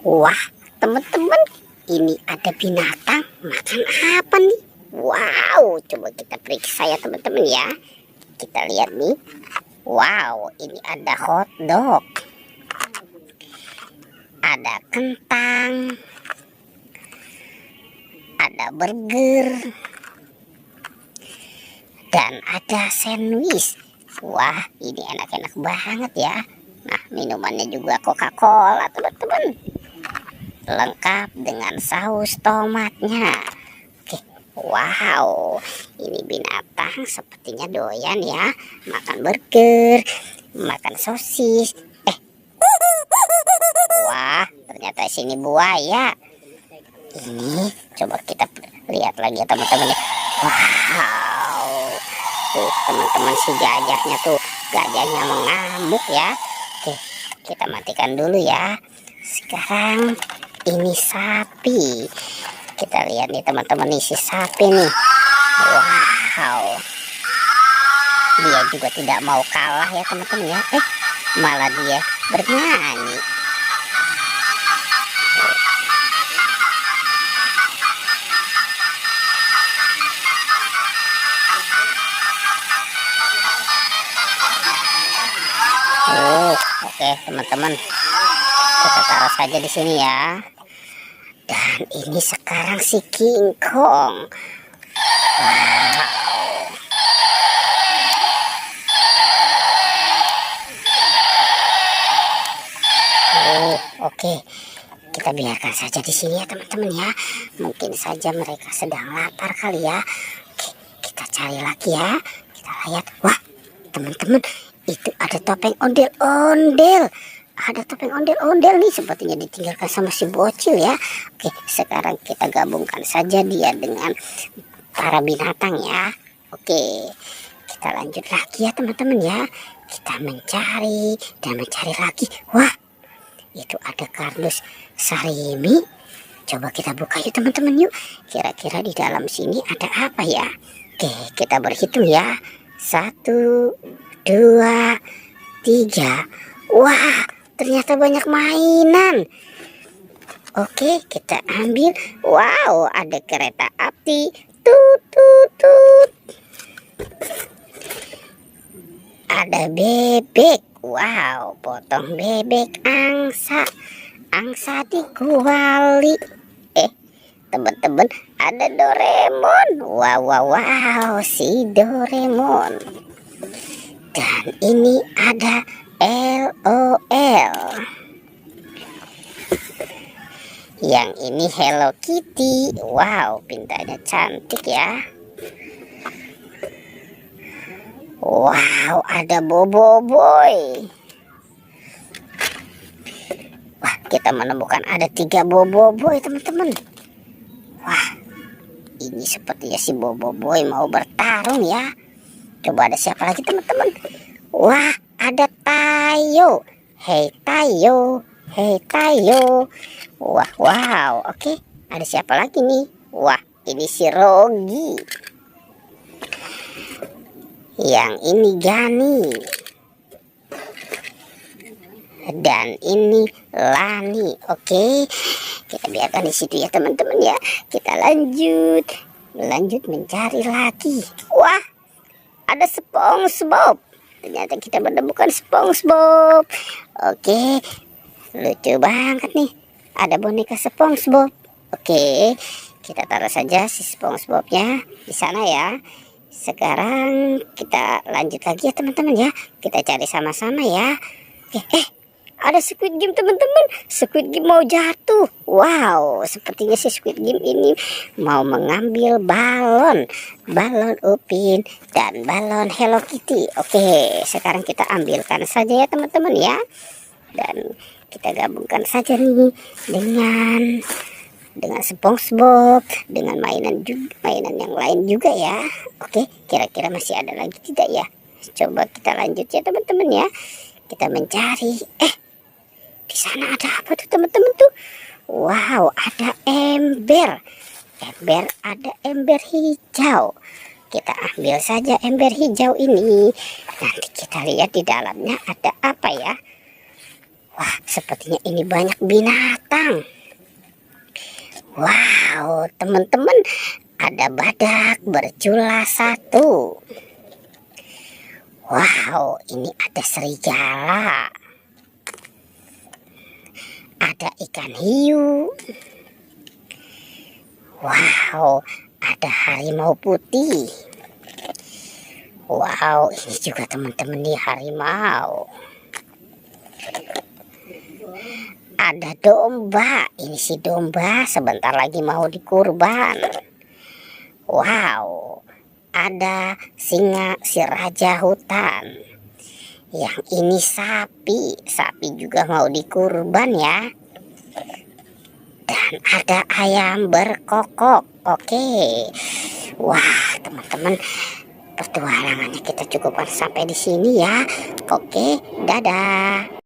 Wah, teman-teman, ini ada binatang makan apa nih? Wow, coba kita periksa ya teman-teman ya. Kita lihat nih. Wow, ini ada hotdog, ada kentang, ada burger, dan ada sandwich. Wah, ini enak-enak banget ya. Nah, minumannya juga Coca-Cola teman-teman, lengkap dengan saus tomatnya. Oke, wow, ini binatang sepertinya doyan ya makan burger, makan sosis. Wah, ternyata sini buaya. Ini coba kita lihat lagi ya teman-teman ya. Wow, tuh teman-teman, si gajahnya mengamuk ya. Oke, kita matikan dulu ya. Sekarang ini sapi. Kita lihat nih teman-teman, nih si sapi nih. Wow, dia juga tidak mau kalah ya teman-teman ya. Malah dia bernyanyi. Oke teman-teman, kita taruh saja di sini ya. Dan ini sekarang si King Kong. Oke, kita biarkan saja di sini ya teman-teman ya. Mungkin saja mereka sedang lapar kali ya. Oke, kita cari lagi ya. Kita lihat. Wah, teman-teman, itu ada topeng ondel-ondel. Ada topeng ondel-ondel nih, sepertinya ditinggalkan sama si bocil ya. Oke, sekarang kita gabungkan saja dia dengan para binatang ya. Oke, kita lanjut lagi ya teman-teman ya. Kita mencari dan mencari lagi. Wah, itu ada kardus Sarimi. Coba kita buka yuk teman-teman yuk. Kira-kira di dalam sini ada apa ya? Oke, kita berhitung ya. 1, 2, 3. Wah, ternyata banyak mainan. Oke, kita ambil. Wow, ada kereta api. Tut tut tut. Ada bebek. Wow, potong bebek angsa. Angsa dikuali. Teman-teman, ada Doraemon. Wow, si Doraemon. Dan ini ada LOL. Yang ini Hello Kitty. Wow, pintanya cantik ya. Wow, ada Boboiboy. Wah, kita menemukan ada 3 Boboiboy teman-teman. Wah, ini sepertinya si Boboiboy mau bertarung ya. Coba ada siapa lagi teman-teman? Wah, ada Tayo. Hey Tayo, hey Tayo. Wow, oke. Ada siapa lagi nih? Wah, ini si Rogi. Yang ini Gani. Dan ini Lani. Oke, kita biarkan di situ ya teman-teman ya. Kita lanjut mencari lagi. Wah, ada SpongeBob. Ternyata kita menemukan SpongeBob. Oke, lucu banget nih. Ada boneka SpongeBob. Oke, kita taruh saja si SpongeBobnya di sana ya. Sekarang kita lanjut lagi ya teman-teman ya. Kita cari sama-sama ya. Ada Squid Game teman-teman. Squid Game mau jatuh. Wow, sepertinya si Squid Game ini mau mengambil balon Upin dan balon Hello Kitty. Oke, sekarang kita ambilkan saja ya teman-teman ya. Dan kita gabungkan saja nih dengan SpongeBob, dengan mainan yang lain juga ya. Oke, kira-kira masih ada lagi tidak ya? Coba kita lanjut ya teman-teman ya. Kita mencari. Di sana ada apa tuh teman-teman tuh? Wow, ada ember. Ada ember hijau. Kita ambil saja ember hijau ini. Nanti kita lihat di dalamnya ada apa ya. Wah, sepertinya ini banyak binatang. binatang. Wow, teman-teman, ada badak berjula 1. Wow, ini ada serigala. Ada ikan hiu. Wow, ada harimau putih. Wow, ini juga teman-teman nih harimau. Ada domba. Ini si domba sebentar lagi mau dikurban. Wow, ada singa si raja hutan. Yang ini sapi. Sapi juga mau dikurban ya. Dan ada ayam berkokok. Oke. Wah, teman-teman, petualangannya kita cukupkan sampai di sini ya. Oke, dadah.